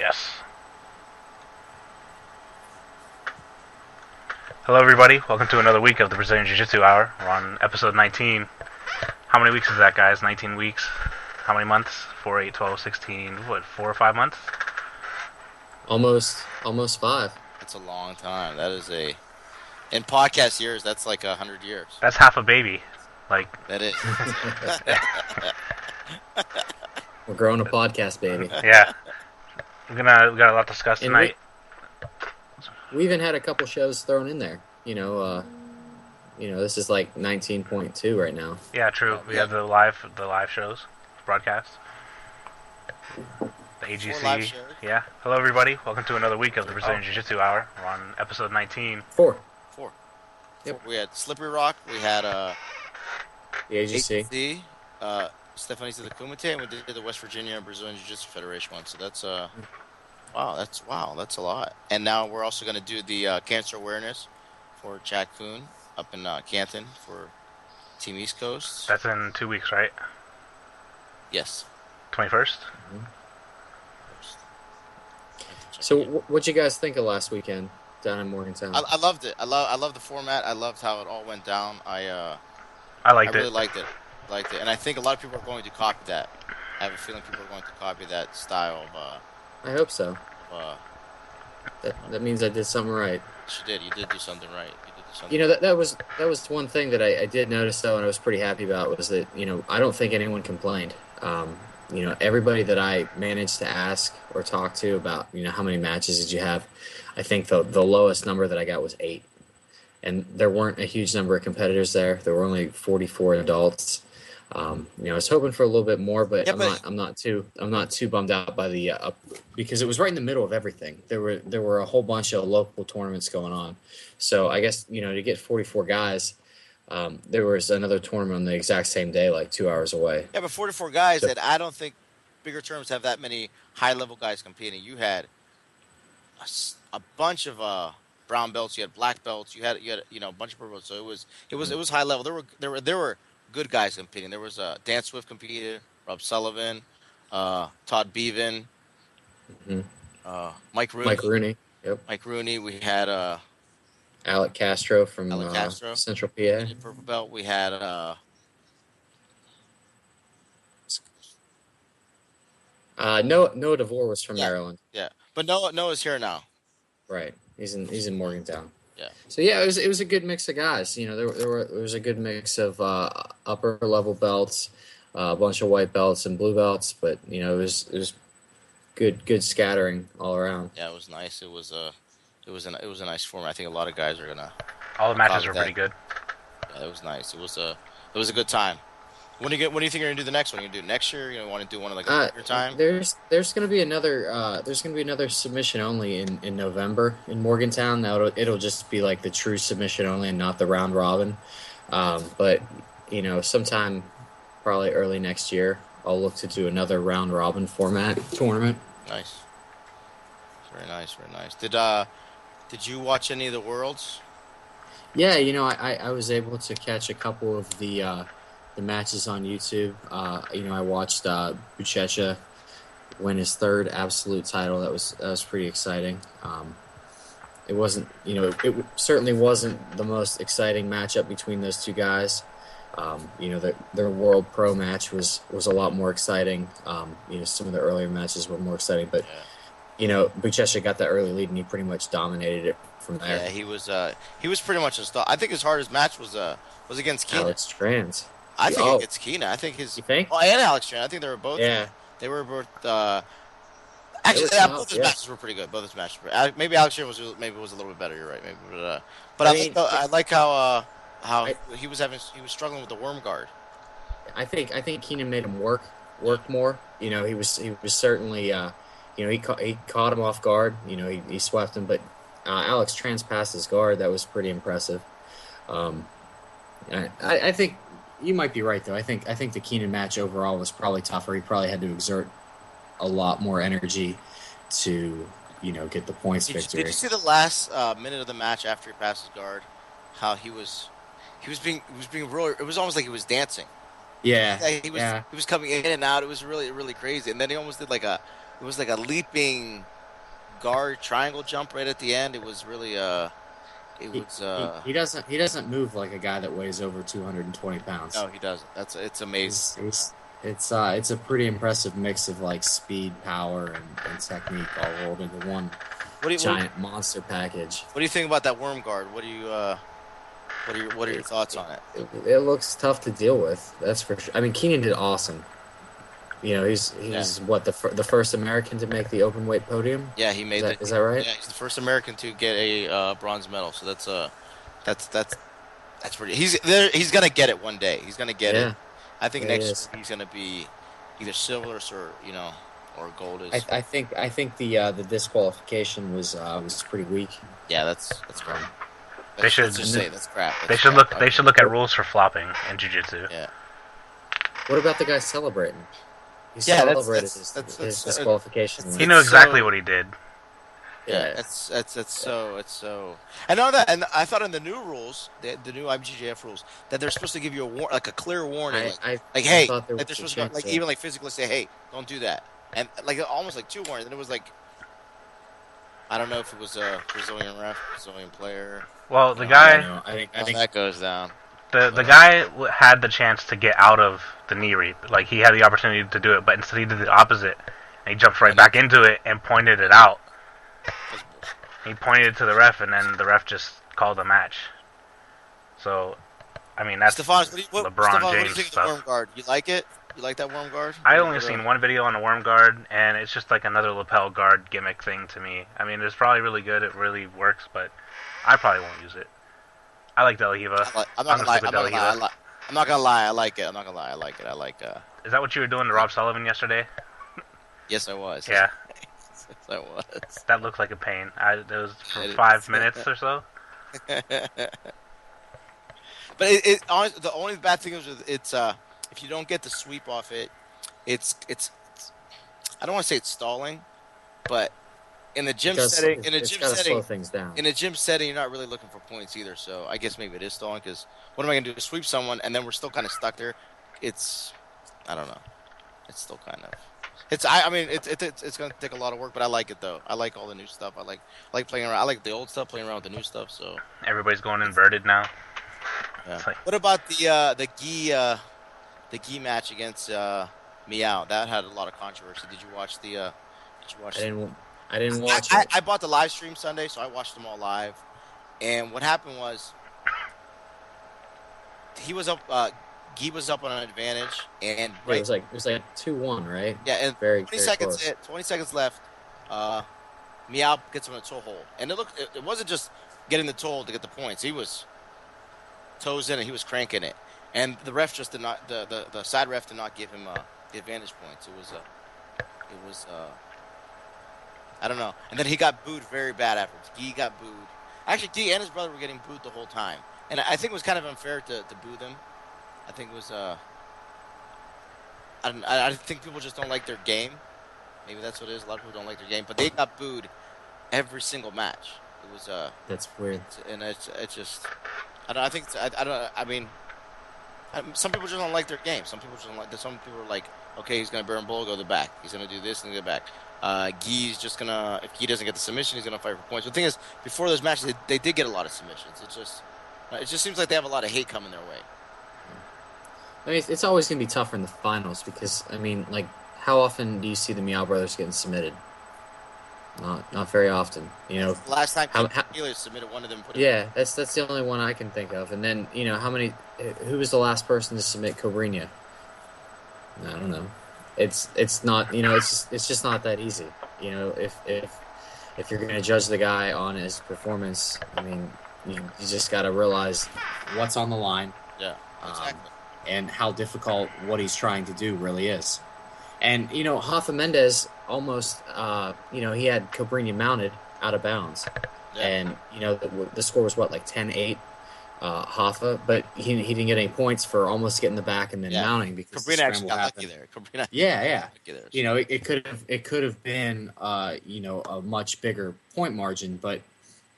Yes. Hello, everybody. Welcome to another week of the Brazilian Jiu-Jitsu Hour. We're on episode 19. How many weeks is that, guys? 19 weeks. How many months? 4, 8, 12, 16, 4 or 5 months? Almost 5. That's a long time. That is in podcast years, that's like 100 years. That's half a baby. That is. We're growing a podcast, baby. Yeah. We got a lot to discuss tonight. We even had a couple shows thrown in there. This is like 19.2 right now. Yeah, true. We have the live shows, broadcasts. The AGC. Live shows. Yeah. Hello, everybody. Welcome to another week of the Brazilian Jiu-Jitsu Hour. We're on episode 19. 4. Yep. We had Slippery Rock. We had the AGC. Stephanie to the Kumite, and we did the West Virginia Brazilian Jiu-Jitsu Federation one. So that's that's a lot. And now we're also going to do the cancer awareness for Chad Kuhn up in Canton for Team East Coast. That's in 2 weeks, right? Yes. 21st? Mm-hmm. So what'd you guys think of last weekend down in Morgantown? I loved it. I love the format. I loved how it all went down. I really liked it. And I think a lot of people are going to copy that. I have a feeling people are going to copy that style of. I hope so. That means I did something right. You did. You did do something right. That was one thing that I did notice though, and I was pretty happy about was that I don't think anyone complained. Everybody that I managed to ask or talk to about how many matches did you have, I think the lowest number that I got was 8, and there weren't a huge number of competitors there. There were only 44 adults. I was hoping for a little bit more, but I'm not too bummed out by the because it was right in the middle of everything. There were a whole bunch of local tournaments going on, so I guess to get 44 guys, there was another tournament on the exact same day, like 2 hours away. Yeah, but 44 guys, that I don't think bigger tournaments have that many high level guys competing. You had a bunch of brown belts, you had black belts, you had a bunch of purple belts. So it was high level. There were good guys competing. There was Dan Swift competed, Rob Sullivan, Todd Bevan, Mike Rooney. Mike Rooney. Yep. Mike Rooney. We had Alec Castro from Central PA. Purple belt. We had Noah DeVore was from Maryland. Yeah, but Noah's here now. Right. He's in Morgantown. Yeah. So yeah, it was a good mix of guys. There was a good mix of upper level belts, a bunch of white belts and blue belts, but it was good scattering all around. Yeah, it was nice. It was a nice format. I think a lot of guys are gonna. All the matches were pretty good. Yeah, it was nice. It was a good time. When do you think you're gonna do the next one? You gonna do it next year? You want to do one of your time? There's gonna be another submission only in November in Morgantown. Now it'll just be like the true submission only and not the round robin. But sometime probably early next year, I'll look to do another round robin format tournament. Nice. Very nice. Very nice. Did you watch any of the Worlds? Yeah, I was able to catch a couple of the matches on YouTube. I watched Buchecha win his 3rd absolute title. That was pretty exciting. It wasn't, it certainly wasn't the most exciting matchup between those two guys. Their World Pro match was a lot more exciting. Some of the earlier matches were more exciting, but Buchecha got that early lead and he pretty much dominated it from there. Yeah, he was pretty much a star. I think his hardest match was against Keenan. Alex Trans. I think it's Keenan. I think his. You think? Oh, and Alex Trans. I think they were both. Yeah. They were both. Actually, both his matches were pretty good. Both his matches. Maybe Alex Trans was a little bit better. You're right. Maybe, but I like how he was struggling with the worm guard. I think Keenan made him work more. He was certainly he caught him off guard. He swept him, but Alex Trans passed his guard. That was pretty impressive. I think you might be right though. I think the Keenan match overall was probably tougher. He probably had to exert a lot more energy to get the points victory. Did you see the last minute of the match after he passed his guard? How he was being real. It was almost like he was dancing. Yeah. He was coming in and out. It was really, really crazy. And then he almost did like a leaping guard triangle jump right at the end. It was really it He, was he doesn't move like a guy that weighs over 220 pounds. no, he doesn't. It's amazing. It's a pretty impressive mix of like speed, power, and technique all rolled into one What do you giant monster package. what do you think about that worm guard? What are your thoughts on it? It looks tough to deal with. That's for sure. I mean, Keenan did awesome. He's Yeah. what the first American to make the open weight podium. Yeah, he made Is that right? Yeah, he's the first American to get a bronze medal. So that's pretty. He's there. He's gonna get it one day. He's gonna get Yeah. it. I think Yeah, he next is. year he's gonna be either silver or gold is. I think the disqualification was pretty weak. Yeah, that's crap. They should- Let's just say that's crap. They should look. They should look at rules for flopping in jiu-jitsu. Yeah. What about the guy celebrating? He Yeah, celebrated that's his disqualification. He knew exactly what he did. Yeah, it's so. And all that, and I thought in the new rules, the new IBJJF rules, that they're supposed to give you a clear warning, hey, thought there like they're was a supposed to chance, even like physically say, hey, don't do that, and like almost like two warnings. And it was like, I don't know if it was a Brazilian ref, Brazilian player. Well, the I guy, don't know. I think That goes down. the guy had the chance to get out of the knee reap. Like he had the opportunity to do it, but instead he did the opposite. And he jumped right back into it and pointed it out. He pointed it to the ref, and then the ref just called the match. So, I mean, that's Stephon, LeBron Stephon, what do you James think of the stuff. worm guard? You like it? You like that worm guard? I only seen one video on the worm guard, and it's just like another lapel guard gimmick thing to me. I mean, it's probably really good. It really works, but I probably won't use it. I like Del Hiva. I'm not gonna lie. stick with Del Hiva. I'm not gonna lie. I like it. I'm not gonna lie. I like it. I like. Is that what you were doing to Rob Sullivan yesterday? Yes, I was. Yeah, Yes, I was. that looked like a pain. It was for It is. 5 minutes or so. But honestly, the only bad thing is it's if you don't get the sweep off it, it's I don't want to say it's stalling, but in the gym setting, it's got to slow things down. in a gym setting, you're not really looking for points either. So I guess maybe it is stalling because what am I gonna do? Sweep someone and then we're still kind of stuck there. I don't know. It's still kind of. I mean it's gonna take a lot of work, but I like it though. I like all the new stuff. I like playing around. I like the old stuff, playing around with the new stuff. So. Everybody's going inverted now. Yeah. It's like- What about the gi match against Meow? That had a lot of controversy. Did you watch the? I didn't watch it. I bought the live stream Sunday, so I watched them all live. And what happened was, he was up. Gi was up on an advantage, and Yeah, it was like 2-1, right? yeah, and Very 20 very seconds close. 20 seconds left. Meow gets him a toe hold, and it wasn't just getting the toe hold to get the points. He was toes in and he was cranking it, and the ref just did not. The side ref did not give him the advantage points. It was I don't know. And then he got booed very bad afterwards. Guy got booed. Actually, Guy and his brother were getting booed the whole time, and I think it was kind of unfair to boo them. I think it was I think people just don't like their game. Maybe that's what it is. A lot of people don't like their game, but they got booed every single match. It was That's weird. and it's just I don't. I think I don't. I mean, some people just don't like their game. Some people just don't like. Some people are like, okay, he's gonna burn bull, go to the back. He's gonna do this and go back. Guy's just gonna. If he doesn't get the submission, he's gonna fight for points. But the thing is, before those matches, they did get a lot of submissions. It just seems like they have a lot of hate coming their way. I mean, it's always going to be tougher in the finals because, I mean, like, how often do you see the Meow brothers getting submitted? Not very often. You know, The last time how- Keeler submitted one of them. Put it yeah, that's the only one I can think of. And then, you know, who was the last person to submit Cobrinha? I don't know. It's not, you know, it's just not that easy. You know, if you're going to judge the guy on his performance, I mean, you just got to realize what's on the line. Yeah, exactly. And how difficult what he's trying to do really is. And, you know, Rafa Mendez almost, you know, he had Cobrinha mounted out of bounds. Yeah. And, you know, the score was what, like 10-8, Rafa, but he didn't get any points for almost getting the back and then mounting because the Cobrinha actually scramble got happened. lucky there. Cobrinha Yeah. lucky there. You know, it could have been, you know, a much bigger point margin, but,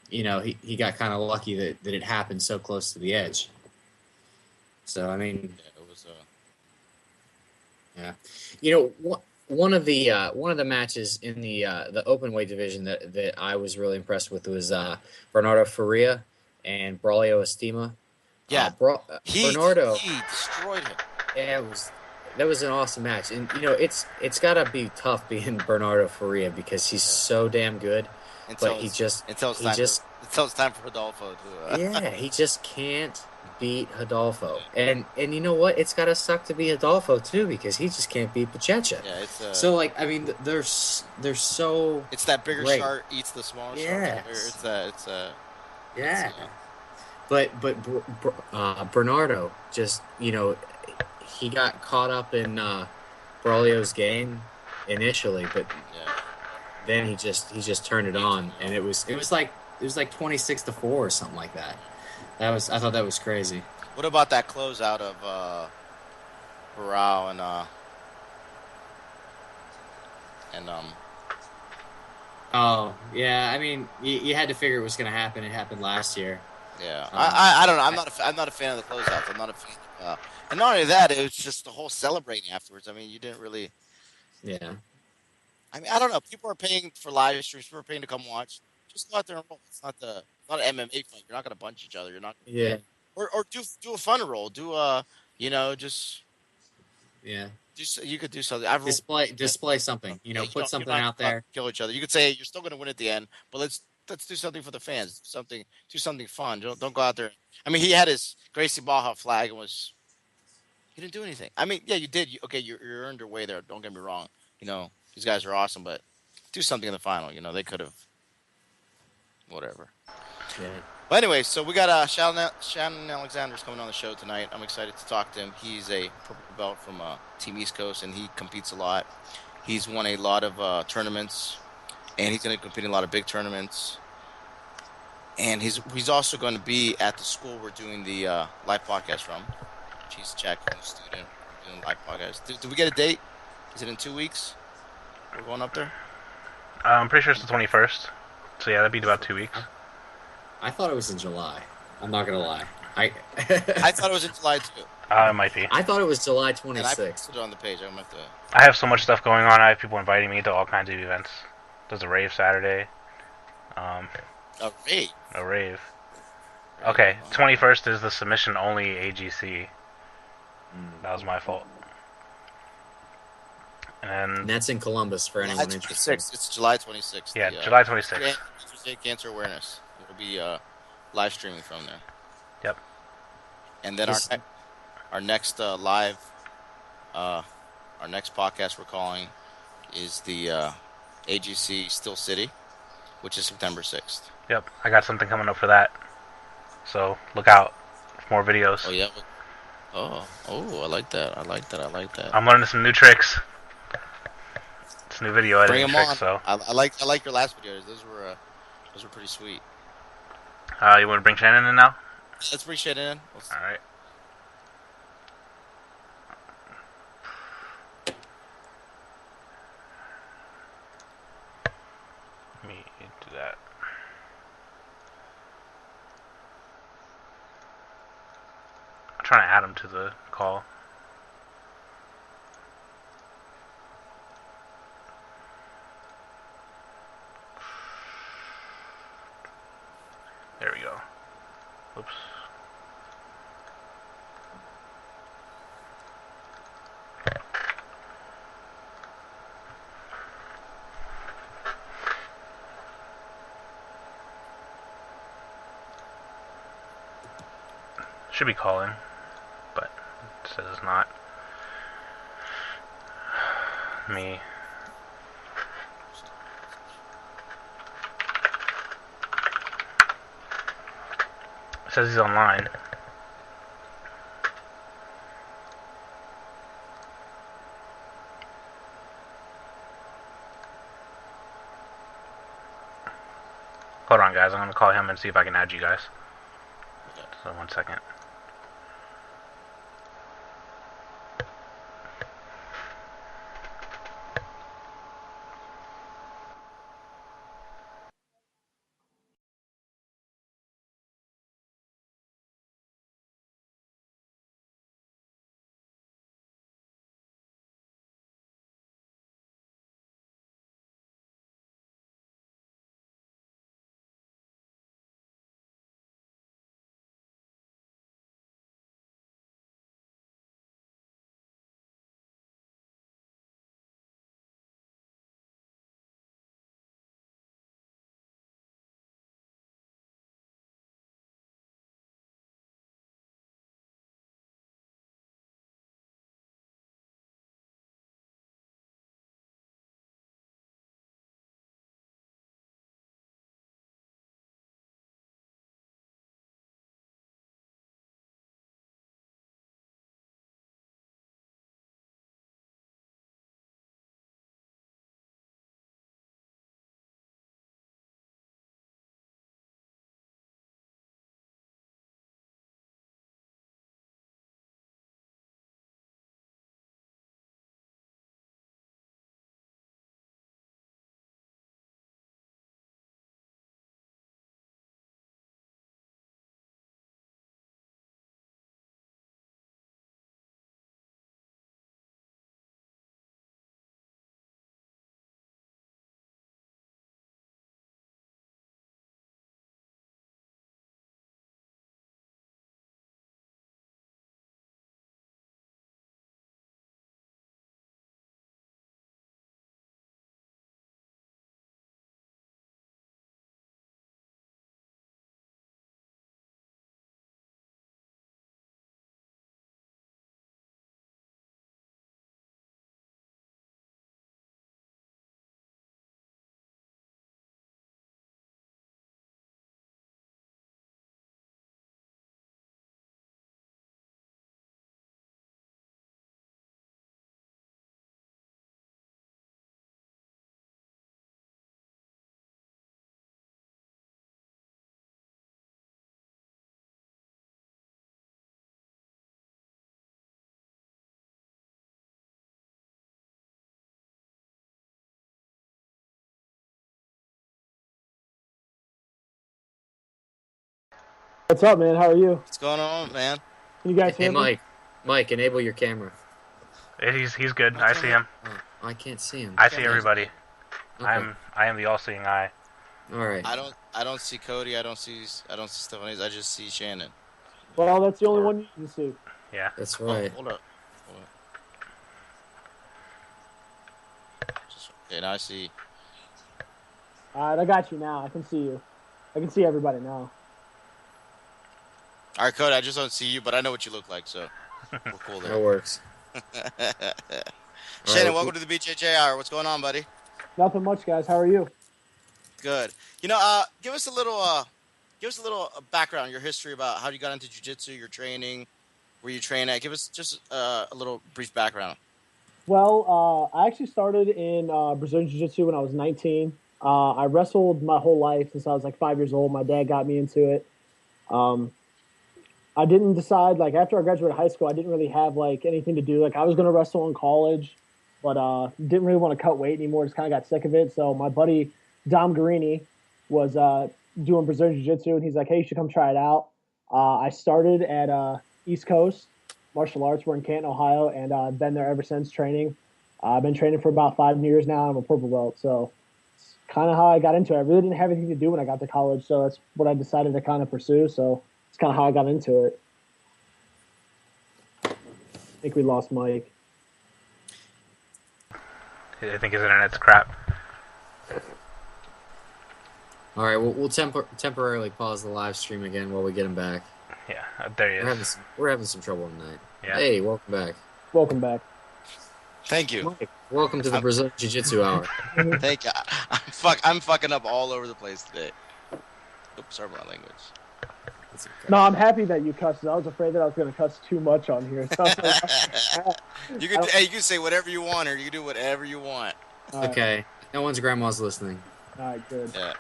you know, he got kind of lucky that it happened so close to the edge. So, I mean, Yeah, it was. yeah. You know, one of the matches in the open weight division that I was really impressed with was Bernardo Faria and Braulio Estima. Yeah, he Bernardo, he destroyed him yeah, that was an awesome match, and it's got to be tough being Bernardo Faria because he's so damn good, but until it's he just until it's time for Rodolfo to. yeah, he just can't beat Hidalgo. And you know what? It's gotta suck to be Hidalgo too because he just can't beat Pachecha. Yeah, it's So like, I mean, they're so it's that bigger great. shark eats the smaller shark. Yes. It's Yeah. But Bernardo just he got caught up in Braulio's game initially, but yeah. then he just turned it on, and it was like 26-4 or something like that. I thought that was crazy. What about that closeout of Barao and Oh yeah, I mean you had to figure it was going to happen. It happened last year. yeah. Um, I don't know. I, I'm not a fan of the closeouts. I'm not a fan. And not only that, it was just the whole celebrating afterwards. I mean, you didn't really. yeah, I mean, I don't know. People are paying for live streams. People are paying to come watch. Just go out there and roll. It's not an MMA fight. You're not going to punch each other. You're not. yeah, Or do a fun roll. Do a just yeah. you could do something. I've rolled. Display something. Yeah, Put you something don't have out to there. kill each other. You could say you're still going to win at the end, but let's do something for the fans. Do something fun. Don't go out there. I mean, he had his Gracie Baja flag and was he didn't do anything. I mean, yeah, you did. You earned your way there. Don't get me wrong. These guys are awesome, but do something in the final. They could have whatever. Yeah. But anyway, so we got Shannon Alexander's coming on the show tonight. I'm excited to talk to him. He's a purple belt from Team East Coast, and he competes a lot. He's won a lot of tournaments, and he's going to compete in a lot of big tournaments. And he's also going to be at the school we're doing the live podcast from. He's Jack, student. We're doing live podcast. Do we get a date? Is it in 2 weeks? We're going up there? I'm pretty sure it's the 21st. So yeah, that'd be about 2 weeks. I thought it was in July. I'm not gonna lie. I I thought it was in July too. It might be. I thought it was July And I 26th. put it on the page. I'm at the. I have so much stuff going on. I have people inviting me to all kinds of events. There's a rave Saturday. A rave. A rave. Okay, 21st is the submission only AGC. That was my fault. And that's in Columbus for anyone interested. It's July 26th. Yeah, July 26th. Cancer Awareness. We'll be live streaming from there. Yep. And then our next live, our next podcast we're calling is the AGC Still City, which is September 6th. Yep, I got something coming up for that. So look out for more videos. Oh yeah. Oh, I like that. I like that. I'm learning some new tricks. It's new video editing Bring them tricks. on. So I like your last videos. Those were pretty sweet. you want to bring Shannon in now? Let's bring Shannon in. All right. Let me do that. I'm trying to add him to the call. There we go. Oops. Should be calling, but it says it's not. Me. It says he's online. Hold on, guys. I'm gonna call him and see if I can add you guys. So 1 second. What's up, man? How are you? What's going on, man? Can you guys Hey, hear me? Mike, enable your camera. He's good. I see him. Oh, I can't see him. I see everybody. Okay. I am the all-seeing eye. All right. I don't see Cody. I don't see Stephanie. I just see Shannon. Well, that's the only one you can see. Yeah. That's Oh, right. hold up. Okay, now I see. All right, I got you now. I can see you. I can see everybody now. All right, Cody. I just don't see you, but I know what you look like, so we're cool That there. works. Shannon, welcome to the BJJ Hour. What's going on, buddy? Nothing much, guys. How are you? Good. Give us a little background, your history about how you got into jiu-jitsu, your training, where you train at. Give us just a little brief background. Well, I actually started in Brazilian Jiu-Jitsu when I was 19. I wrestled my whole life since I was like 5 years old. My dad got me into it. Um, I didn't decide, like, after I graduated high school, I didn't really have, like, anything to do. Like, I was going to wrestle in college, but didn't really want to cut weight anymore. Just kind of got sick of it. So my buddy, Dom Guarini, was doing Brazilian Jiu-Jitsu, and he's like, hey, you should come try it out. I started at East Coast Martial Arts. We're in Canton, Ohio, and I've been there ever since training. I've been training for about 5 years now. I'm a purple belt. So it's kind of how I got into it. I really didn't have anything to do when I got to college, so that's what I decided to kind of pursue. So it's kind of how I got into it. I think we lost Mike. I think his internet's crap. All right, we'll temporarily pause the live stream again while we get him back. Yeah, there he is. We're having some trouble tonight. Yeah. Hey, welcome back. Welcome back. Thank you. Mike, welcome to the Brazilian Jiu-Jitsu Hour. Thank you. I'm fucking up all over the place today. Oops, sorry about my language. Okay. No, I'm happy that you cussed. I was afraid that I was going to cuss too much on here. So You can say whatever you want, or you can do whatever you want. Okay, no one's grandma's listening. All right, good. Yeah.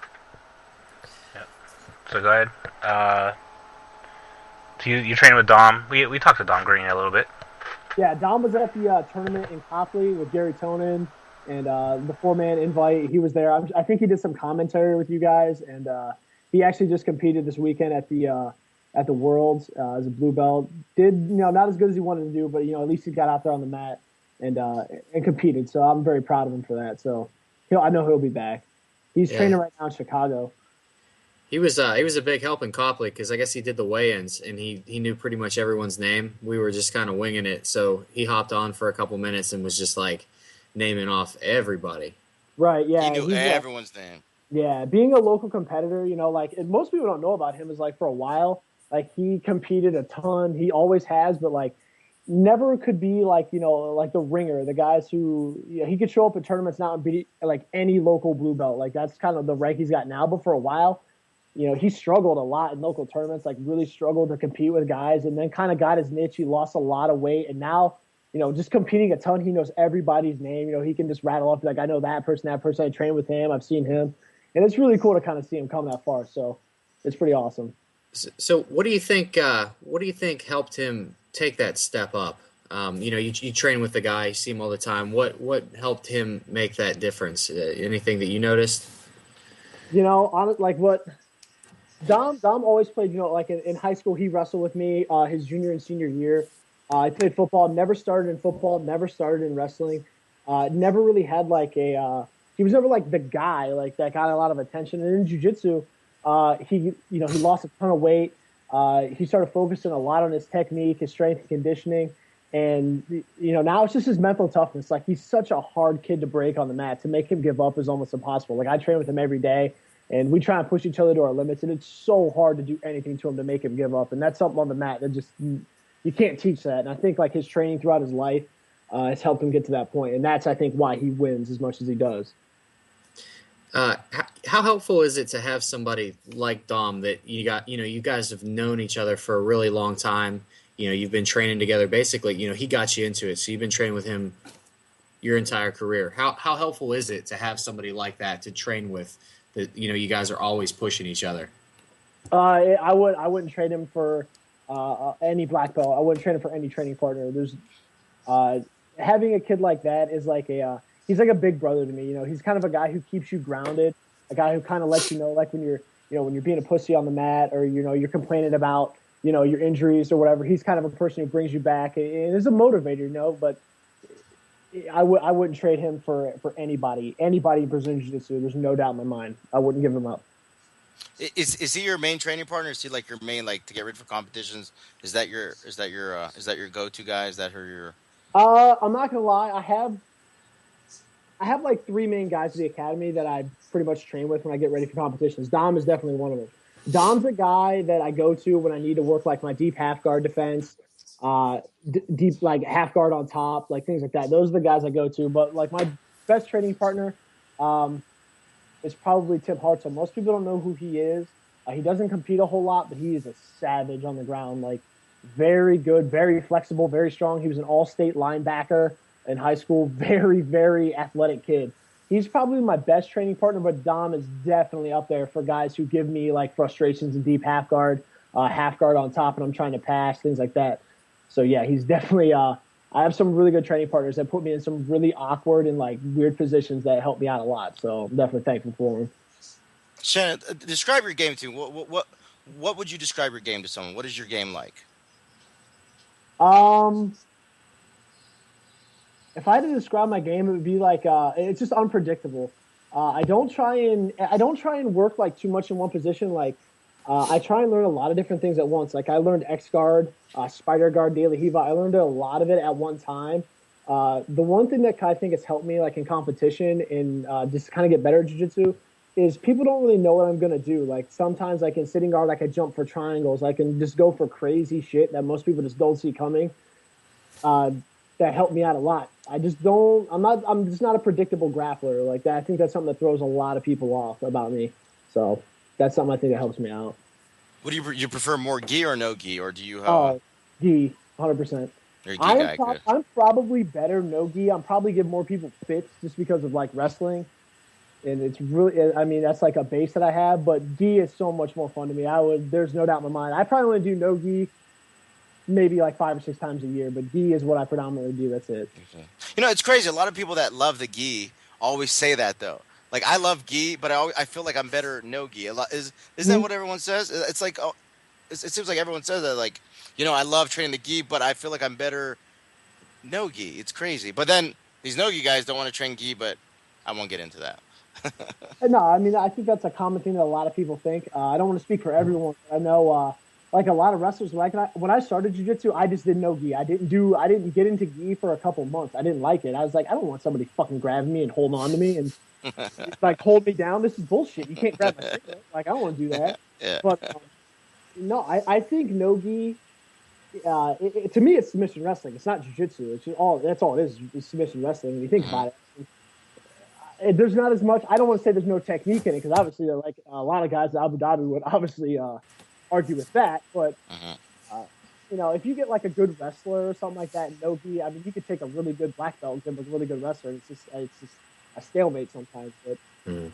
So go ahead. So you train with Dom. We talked to Dom Green a little bit. Yeah, Dom was at the tournament in Copley with Gary Tonin and the 4-man invite. He was there. I think he did some commentary with you guys, and he actually just competed this weekend at the Worlds as a blue belt. Did not as good as he wanted to do, but at least he got out there on the mat and competed. So I'm very proud of him for that. So I know he'll be back. He's training right now in Chicago. He was a big help in Copley because I guess he did the weigh-ins and he knew pretty much everyone's name. We were just kind of winging it, so he hopped on for a couple minutes and was just like naming off everybody. Right? Yeah. He knew everyone's name. Yeah, being a local competitor, like and most people don't know about him is like for a while, like he competed a ton. He always has, but like never could be like like the ringer, the guys who he could show up at tournaments now and beat like any local blue belt. Like that's kind of the rank he's got now. But for a while, he struggled a lot in local tournaments, like really struggled to compete with guys, and then kind of got his niche. He lost a lot of weight, and now, just competing a ton, he knows everybody's name. He can just rattle off like, I know that person. I trained with him. I've seen him, and it's really cool to kind of see him come that far. So it's pretty awesome. So what do you think? What do you think helped him take that step up? You train with the guy, you see him all the time. What helped him make that difference? Anything that you noticed? Like what. Dom always played, like in high school, he wrestled with me his junior and senior year. I played football, never started in football, never started in wrestling. Never really had like he was never like the guy like that got a lot of attention. And in jiu-jitsu, he lost a ton of weight. He started focusing a lot on his technique, his strength and conditioning. And, now it's just his mental toughness. Like he's such a hard kid to break on the mat. To make him give up is almost impossible. Like I train with him every day. And we try and push each other to our limits, and it's so hard to do anything to him to make him give up. And that's something on the mat that just you can't teach that. And I think like his training throughout his life has helped him get to that point. And that's, I think, why he wins as much as he does. How helpful is it to have somebody like Dom that you guys have known each other for a really long time? You've been training together. Basically, he got you into it, so you've been training with him your entire career. How helpful is it to have somebody like that to train with? That you guys are always pushing each other. I wouldn't trade him for any black belt. I wouldn't trade him for any training partner. There's having a kid like that is like he's like a big brother to me. He's kind of a guy who keeps you grounded, a guy who kind of lets you know, like when you're when you're being a pussy on the mat, or you're complaining about your injuries or whatever. He's kind of a person who brings you back and is a motivator, but I wouldn't trade him for anybody in Brazilian Jiu-Jitsu. There's no doubt in my mind. I wouldn't give him up. Is he your main training partner? Is he like your main, like, to get ready for competitions? Is that your go-to guy? Is that your? I'm not gonna lie. I have like three main guys at the academy that I pretty much train with when I get ready for competitions. Dom is definitely one of them. Dom's a guy that I go to when I need to work like my deep half guard defense, deep like half guard on top, like things like that. Those are the guys I go to. But like my best training partner um, is probably Tim Hartzell. Most people don't know who he is. He doesn't compete a whole lot, but he is a savage on the ground. Like very good, very flexible, very strong. He was an all-state linebacker in high school. Very, very athletic kid. He's probably my best training partner, but Dom is definitely up there for guys who give me like frustrations in deep half guard on top, and I'm trying to pass, things like that. So yeah, he's definitely. I have some really good training partners that put me in some really awkward and like weird positions that help me out a lot. So I'm definitely thankful for him. Shannon, describe your game to me. What would you describe your game to someone? What is your game like? Um, if I had to describe my game, it would be like it's just unpredictable. I don't try and work like too much in one position. Like I try and learn a lot of different things at once. Like I learned X guard, spider guard, De La Hiva. I learned a lot of it at one time. The one thing that I think has helped me like in competition and just kind of get better at jiu-jitsu is people don't really know what I'm gonna do. Like sometimes like in sitting guard, I can jump for triangles. I can just go for crazy shit that most people just don't see coming. Uh, that helped me out a lot. I just don't. I'm just not a predictable grappler like that. I think that's something that throws a lot of people off about me. So that's something I think that helps me out. What do you prefer, more gi or no gi, or do you Oh, gi, 100%. you're a gi guy? Good. I'm probably better no gi. I'm probably give more people fits just because of like wrestling, and it's really. I mean, that's like a base that I have. But gi is so much more fun to me. There's no doubt in my mind. I probably want to do no gi maybe like 5 or 6 times a year, but gi is what I predominantly do. That's it. Okay. It's crazy. A lot of people that love the gi always say that though. Like, I love gi, but I feel like I'm better no gi. Isn't that Mhm. what everyone says? It's like, oh, it seems like everyone says that. Like, I love training the gi, but I feel like I'm better no gi. It's crazy. But then these no gi guys don't want to train gi, but I won't get into that. No, I mean, I think that's a common thing that a lot of people think. I don't want to speak for everyone. But I know, like a lot of wrestlers, when I started jiu-jitsu, I just didn't know gi. I didn't get into gi for a couple months. I didn't like it. I was like, I don't want somebody fucking grabbing me and holding on to me and like hold me down. This is bullshit. You can't grab my finger. Like, I don't want to do that. Yeah. But no, I think no gi. To me, it's submission wrestling. It's not jiu-jitsu. That's all it is submission wrestling. When you think about it, there's not as much. I don't want to say there's no technique in it because obviously, like a lot of guys at Abu Dhabi would obviously argue with that. But uh, if you get like a good wrestler or something like that, no gi. I mean, you could take a really good black belt and give him a really good wrestler. It's just a stalemate sometimes. But Mm.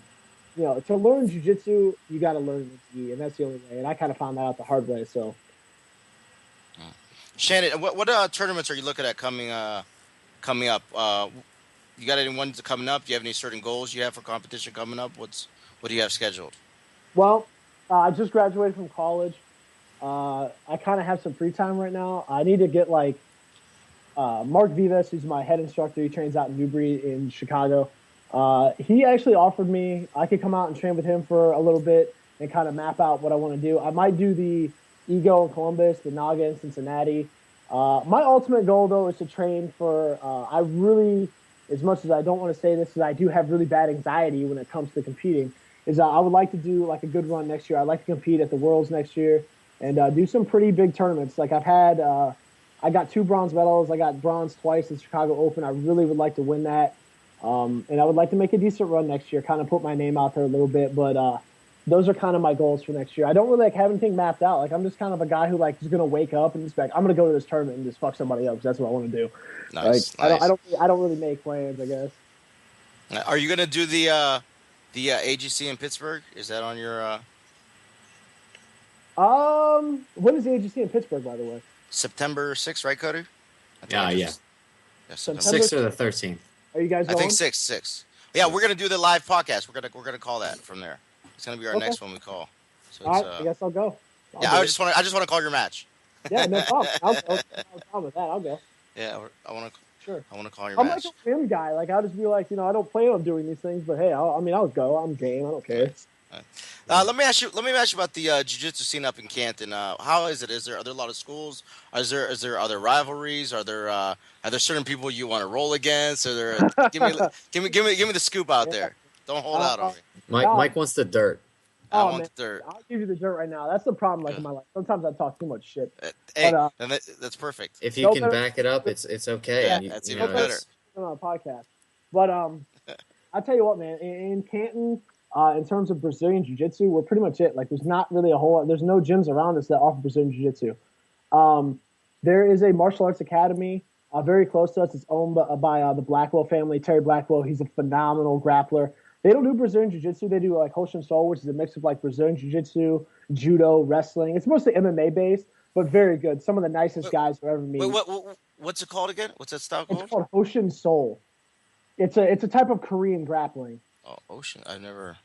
to learn jiu-jitsu, you got to learn the gi, and that's the only way. And I kind of found that out the hard way. So. Shannon, what tournaments are you looking at coming up? You got any ones coming up? Do you have any certain goals you have for competition coming up? What do you have scheduled? Well, I just graduated from college. I kind of have some free time right now. I need to get like Mark Vivas, who's my head instructor. He trains out in Newbury in Chicago. He actually offered me I could come out and train with him for a little bit and kind of map out what I want to do. I might do the Ego in Columbus, the Naga in Cincinnati. My ultimate goal, though, is to train for. I really, as much as I don't want to say this, because I do have really bad anxiety when it comes to competing. Is I would like to do like a good run next year. I'd like to compete at the Worlds next year and do some pretty big tournaments. Like I got 2 bronze medals. I got bronze twice in Chicago Open. I really would like to win that. And I would like to make a decent run next year, kind of put my name out there a little bit. But those are kind of my goals for next year. I don't really like have anything mapped out. Like I'm just kind of a guy who like is gonna wake up and just be like, I'm gonna go to this tournament and just fuck somebody up. That's what I want to do. Nice, Like nice. I don't really make plans, I guess. Are you gonna do the AGC in Pittsburgh? Is that on your When is the AGC in Pittsburgh, by the way? September 6th, right, Cody? I think Yeah, I yeah. just- Yeah, September- September. 6th or the 13th. Are you guys I going? think 6. Yeah, we're gonna do the live podcast. We're gonna call that from there. It's gonna be our Okay. next one we call. So All it's right, I guess I'll go. yeah. Do I it. just want to call your match. Yeah, no problem. I'll go. No problem with that. I'll go. Yeah, Sure. I want to call your I'm like a match. whim guy. Like I'll just be like, I don't plan on doing these things, but hey, I'll go. I'm game. I don't All right. care. All right. Let me ask you. Let me ask you about the jiu-jitsu scene up in Canton. How is it? Are there a lot of schools? Is there other rivalries? Are there certain people you want to roll against? Are there? Give me the scoop out Yeah. there. Don't hold out on Uh, me. Mike no, wants the dirt. I oh want man, the dirt. I'll give you the dirt right now. That's the problem, like in Good. my life. Sometimes I talk too much shit, but Hey, then that's perfect. If you no can better, back it up, it's okay. Yeah, yeah, that's You no even know, better better. it's than on a podcast. But I tell you what, man, in Canton, in terms of Brazilian Jiu Jitsu, we're pretty much it. Like, there's not really a whole. There's no gyms around us that offer Brazilian Jiu Jitsu. Um, there is a martial arts academy very close to us. It's owned by the Blackwell family. Terry Blackwell, he's a phenomenal grappler. They don't do Brazilian Jiu Jitsu. They do like Hoshin Soul, which is a mix of like Brazilian Jiu Jitsu, judo, wrestling. It's mostly MMA based, but very good. Some of the nicest Wait, guys you'll ever wait, meet. what's it called again? What's that style It's called? called Hoshin Soul. It's a type of Korean grappling. Oh, Ocean. I never.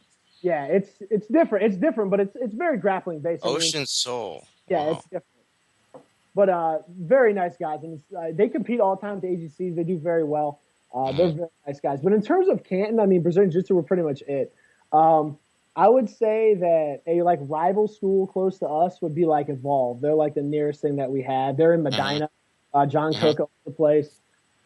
Yeah, it's different. It's different, but it's very grappling based. I mean, Ocean Soul. yeah, Wow. it's different. But very nice guys, and they compete all the time at the AGCs. They do very well. They're Mhm. very nice guys. But in terms of Canton, I mean, Brazilian Jiu-Jitsu were pretty much it. Um, I would say that a like rival school close to us would be like Evolve. They're like the nearest thing that we had. They're in Mhm. Medina. John Mhm. Cook owns the place,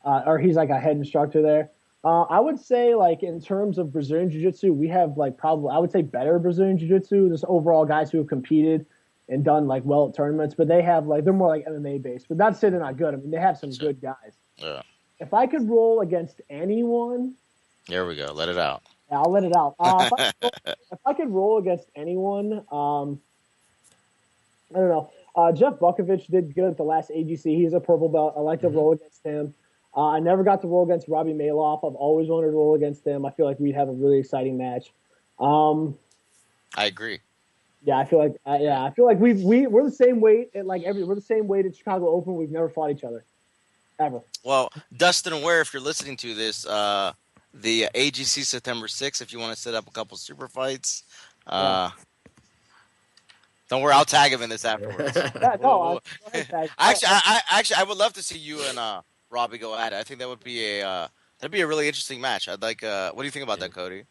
or he's like a head instructor there. I would say like in terms of Brazilian Jiu-Jitsu, we have like probably I would say better Brazilian Jiu-Jitsu. Just overall guys who have competed and done like well at tournaments, but they have like they're more like MMA based. But not to say they're not good. I mean, they have some That's it. good guys. Yeah. If I could roll against anyone, There we go. Let it out. I'll let it out. If I could roll against anyone, I don't know. Jeff Bukovich did good at the last AGC. He's a purple belt. I like to Mhm. roll against him. I never got to roll against Robbie Maloff. I've always wanted to roll against him. I feel like we'd have a really exciting match. Um, I agree. yeah, I feel like Yeah. I feel like we're the same weight at like we're the same weight at Chicago Open. We've never fought each other ever. Well, Dustin Ware, if you're listening to this, the AGC September 6th, if you want to set up a couple super fights, Yeah, uh, don't worry, I'll tag him in this afterwards. yeah. We'll, No, we'll, go ahead, Tag. I would love to see you and Robbie go at it. I think that would be a really interesting match. I'd like. What do you think about Yeah. that, Cody?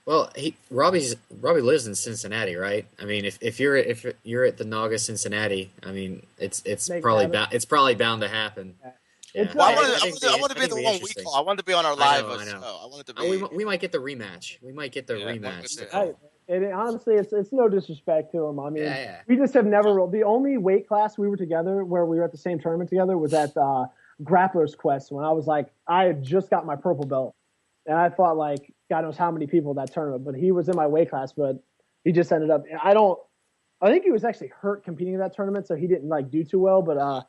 Well, Robbie lives in Cincinnati, right? I mean, if you're at the Naga Cincinnati, I mean, it's Make it probably happen. it's probably bound to happen. Yeah. Yeah, It's Well, I not. wanted, I I think wanted, I wanted to I be think the it'd be one we interesting. call. I wanted to be on our I live know, I show. know. I wanted to Oh, be. we might get the rematch. We might get the Yeah, rematch. we'll get Hey, and honestly, it's no disrespect to him. I mean, Yeah. we just have never rolled. The only weight class we were together, where we were at the same tournament together, was at Grappler's Quest when I was like, I had just got my purple belt, and I fought like God knows how many people in that tournament. But he was in my weight class, but he just ended up. I think he was actually hurt competing in that tournament, so he didn't like do too well. But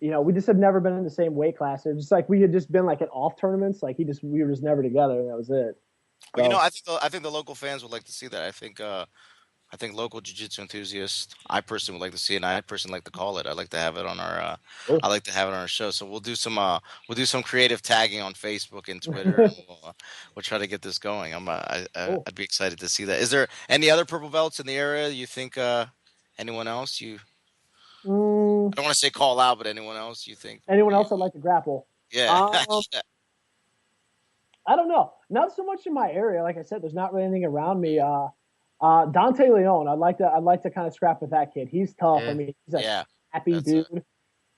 we just had never been in the same weight class. It was just like we had just been like at off tournaments. Like we were just never together, and that was it. Well, So I think the local fans would like to see that. I think local jiu-jitsu enthusiasts. I personally would like to see it. And I personally like to call it. I'd like to have it on our. cool. I like to have it on our show. So we'll do some creative tagging on Facebook and Twitter, and we'll try to get this going. Cool. I'd be excited to see that. Is there any other purple belts in the area? You think anyone else? Mm, I don't want to say call out, but anyone else you think would anyone be? else I'd like to grapple? Yeah. Um, I don't know. Not so much in my area. Like I said, there's not really anything around me. Dante Leone. I'd like to kind of scrap with that kid. He's tough. I Yeah. mean, he's a Yeah. happy That's it. dude.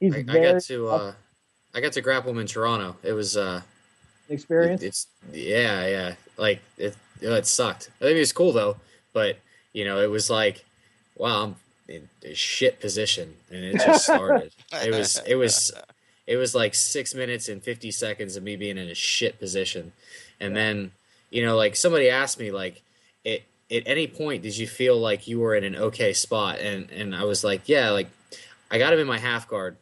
He's I got very to tough I got to grapple him in Toronto. It was experience. it's yeah. Like it sucked. I think it was cool though, but it was like, wow, I'm in a shit position, and it just started. It was like 6 minutes and 50 seconds of me being in a shit position, and then like somebody asked me like, at any point did you feel like you were in an okay spot, and I was like, yeah, like I got him in my half guard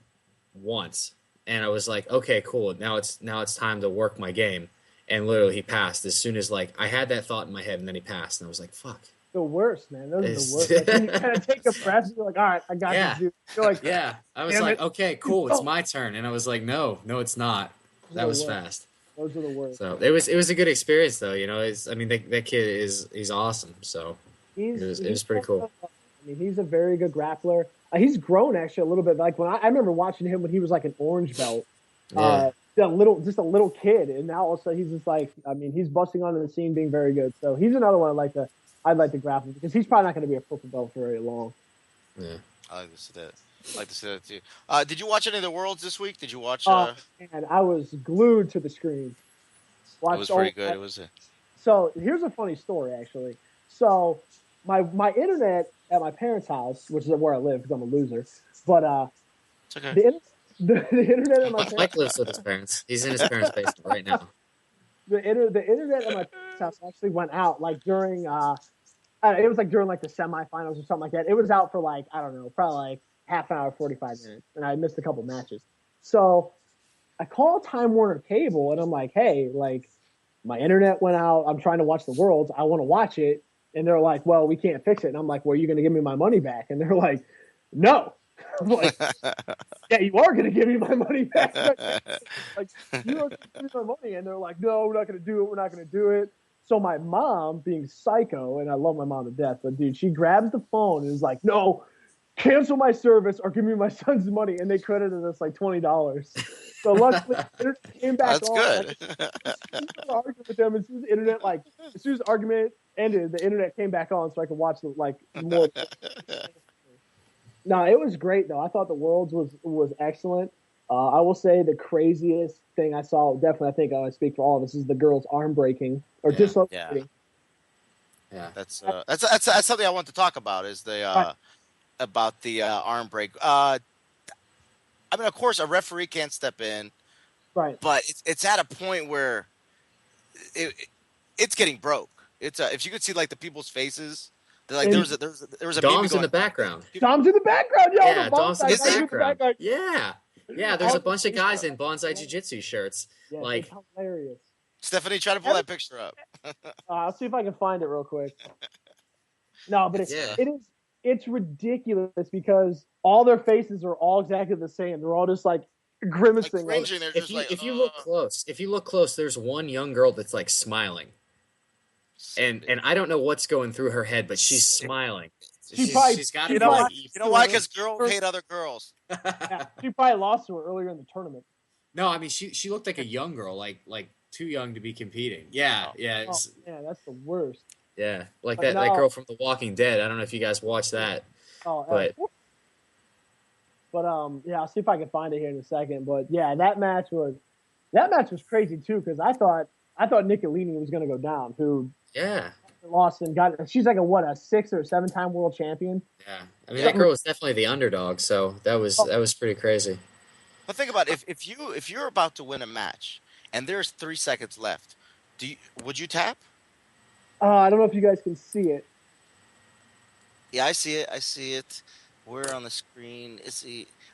once, and I was like, okay, cool. Now it's time to work my game. And literally, he passed as soon as like I had that thought in my head, and then he passed, and I was like, fuck. The worst, man. Those are the It's- worst. Like when you kind of take a breath, you're like, all right, I got Yeah. this dude. You're like, Yeah, I was Damn like, it. okay, cool, it's my turn, and I was like, no, it's not. Those are That the was worst. fast. Those are the worst. So it was a good experience though. I mean that kid he's awesome. So It was pretty cool. I mean, he's a very good grappler. He's grown actually a little bit. Like when I remember watching him when he was like an orange belt, Yeah. just a little kid, and now all of a sudden he's just like, I mean, he's busting onto the scene, being very good. So he's another one I'd like to grapple because he's probably not going to be a purple belt for very long. Yeah. I like to see that. I like to see that too. Did you watch any of the Worlds this week? Did you watch? And I was glued to the screen. It was pretty good. It was. So here's a funny story, actually. So my internet at my parents' house, which is where I live because I'm a loser, but It's okay. the internet at my Mike parents' lives with his parents. He's in his parents' basement right now. the internet at my parents' house actually went out like during it was like during like the semifinals or something like that. It was out for like, I don't know, probably like half an hour, 45 minutes, and I missed a couple matches. So I called Time Warner Cable and I'm like, hey, like my internet went out. I'm trying to watch the Worlds. I want to watch it. And they're like, well, we can't fix it. And I'm like, well, you're going to give me my money back? And they're like, no. I'm like, yeah, you are going to give me my money back. Like, you are going to give me my money. And they're like, no, we're not going to do it. We're not going to do it. So my mom, being psycho, and I love my mom to death, but dude, she grabs the phone and is like, no, cancel my service or give me my son's money. And they credited us like $20. So luckily, it came back That's on. good. I argued with them as soon as the internet, as soon as the argument ended, the internet came back on, so I could watch the more. No, it was great though. I thought the Worlds was excellent. I will say the craziest thing I saw, definitely, I think I speak for all of us, is the girls' arm breaking or dislocating. Yeah, that's something I want to talk about. Is the about the arm break. I mean, of course, a referee can't step in, right? But it's at a point where it's getting broke. It's if you could see like the people's faces, they're like there was a Dom's baby in the background. Dom's in the background, yo. Yeah, Dom's in the background. Yeah, there's a bunch of guys in bonsai jiu-jitsu shirts. Yeah, like it's hilarious. Stephanie, try to pull that picture up. I'll see if I can find it real quick. No, but it's ridiculous because all their faces are all exactly the same. They're all just like grimacing. Like if you look close, there's one young girl that's like smiling. And I don't know what's going through her head, but she's smiling. She's got to. You know why? Because girls hate other girls. Yeah, she probably lost to her earlier in the tournament. No, I mean she looked like a young girl, like too young to be competing. Yeah. Yeah, that's the worst. Yeah, like that girl from The Walking Dead. I don't know if you guys watched that. But yeah, I'll see if I can find it here in a second. But yeah, that match was crazy too because I thought Nicolini was going to go down. Who lost and got. She's like a 6 or 7-time world champion. Yeah, I mean that girl was definitely the underdog. So that was pretty crazy. But think about it, if you're about to win a match and there's 3 seconds left, would you tap? I don't know if you guys can see it. Yeah, I see it. We're on the screen.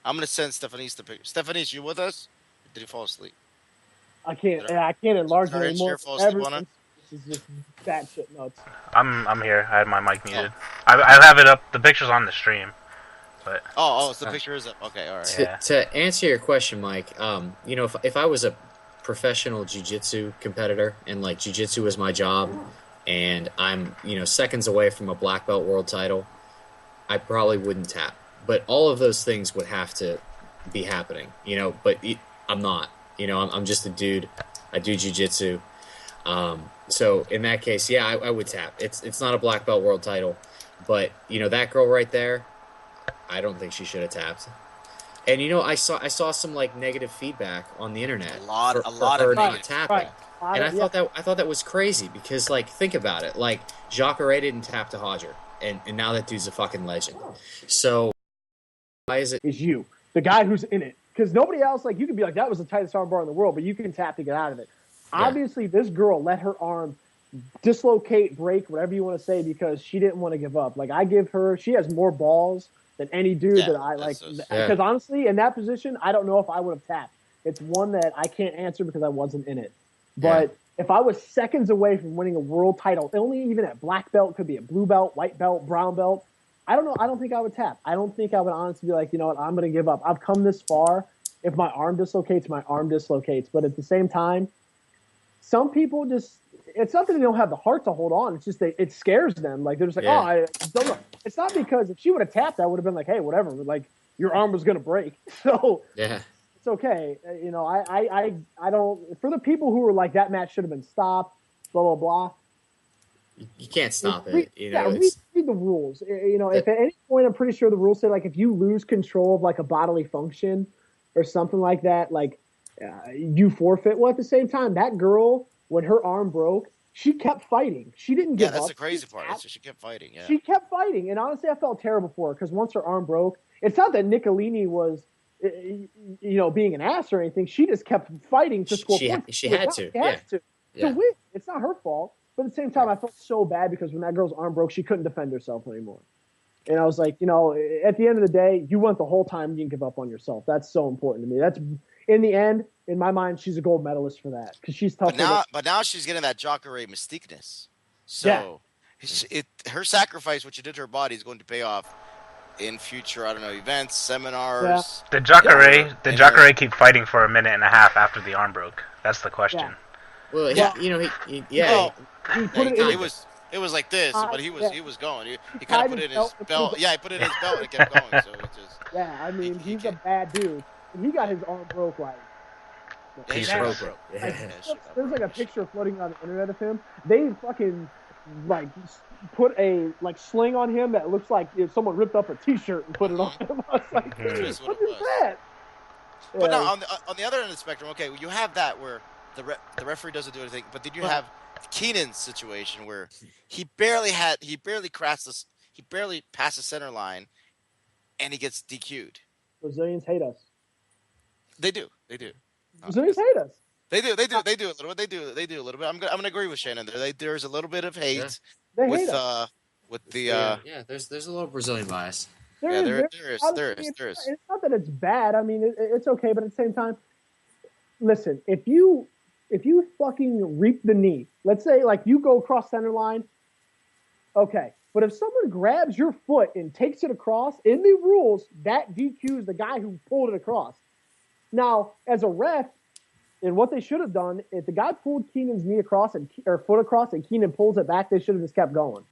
I'm gonna send Stephanie the picture. Stephanie, you with us? Or did you fall asleep? I can't enlarge it anymore. This is just that shit nuts. I'm here. I had my mic muted. I have it up. The picture's on the stream. But so the picture is up. Okay, all right. To answer your question, Mike, if I was a professional jiu-jitsu competitor and like jiu-jitsu was my job and I'm seconds away from a black belt world title, I probably wouldn't tap. But all of those things would have to be happening, but I'm not. I'm just a dude. I do jiu-jitsu. So in that case, yeah, I would tap. It's not a black belt world title, but that girl right there, I don't think she should have tapped. And I saw some like negative feedback on the internet. A lot for of her negative. not tapping. And I thought that was crazy because like think about it. Like Jacare didn't tap to Hodger, and now that dude's a fucking legend. So why is it? Is you the guy who's in it? Because nobody else, like you could be like that was the tightest arm bar in the world, but you can tap to get out of it. Yeah. Obviously, this girl let her arm dislocate, break, whatever you want to say, because she didn't want to give up. Like she has more balls than any dude that I like. Because honestly, in that position, I don't know if I would have tapped. It's one that I can't answer because I wasn't in it. But if I was seconds away from winning a world title, only even at black belt, could be a blue belt, white belt, brown belt, I don't know. I don't think I would tap. I don't think I would honestly be like, you know what, I'm going to give up. I've come this far. If my arm dislocates, my arm dislocates. But at the same time, some people just, it's not that they don't have the heart to hold on. It's just it scares them. Like, they're just like, Yeah. oh, I don't know. It's not because if she would have tapped, I would have been like, hey, whatever. Like, your arm was going to break. So Yeah. it's okay. You know, I don't, for the people who were like, that match should have been stopped, blah, blah, blah. You can't stop Read, it. You yeah, know, read, it's read the rules. You know, if at any point, I'm pretty sure the rules say, like, if you lose control of, like, a bodily function or something like that, like, you forfeit. Well, at the same time, that girl, when her arm broke, she kept fighting. She didn't give that's up. the crazy part. She kept fighting. Yeah. She kept fighting. And honestly, I felt terrible for her because once her arm broke, it's not that Nicolini was, you know, being an ass or anything. She just kept fighting to score points. she had to. Yeah. To Yeah. win. It's not her fault. But at the same time, I felt so bad because when that girl's arm broke, she couldn't defend herself anymore. And I was like, you know, at the end of the day, you went the whole time. You didn't give up on yourself. That's so important to me. That's, in the end, in my mind, she's a gold medalist for that because she's tough. But now she's getting that Jacare mystiqueness. So her sacrifice, what she did to her body, is going to pay off in future, I don't know, events, seminars. Did Jacare keep fighting for a minute and a half after the arm broke? That's the question. Well, you know, he it was like this, but he was going. He kind of put it in his belt. Yeah, he put it in his belt and it kept going. So it just. Yeah, I mean, he's a bad dude. And he got his arm broke like. He's broke. Like, there's like a picture floating on the internet of him. They fucking like put a sling on him that looks like if someone ripped up a T-shirt and put it on him. I was like, what is that? But now on the other end of the spectrum, okay, you have that where the referee doesn't do anything, but then you have Keenan's situation where he barely passed the center line, and he gets DQ'd. Brazilians hate us. They do. Brazilians hate us. They do a little bit. They do a little bit. I'm gonna agree with Shannon there. There's a little bit of hate There's a little Brazilian bias. There is. It's not that it's bad. I mean, it's okay, but at the same time, listen, if you fucking reap the knee, let's say like you go across center line, okay. But if someone grabs your foot and takes it across, in the rules, that DQs the guy who pulled it across. Now, as a ref, and what they should have done, if the guy pulled Keenan's knee across or foot across and Keenan pulls it back, they should have just kept going.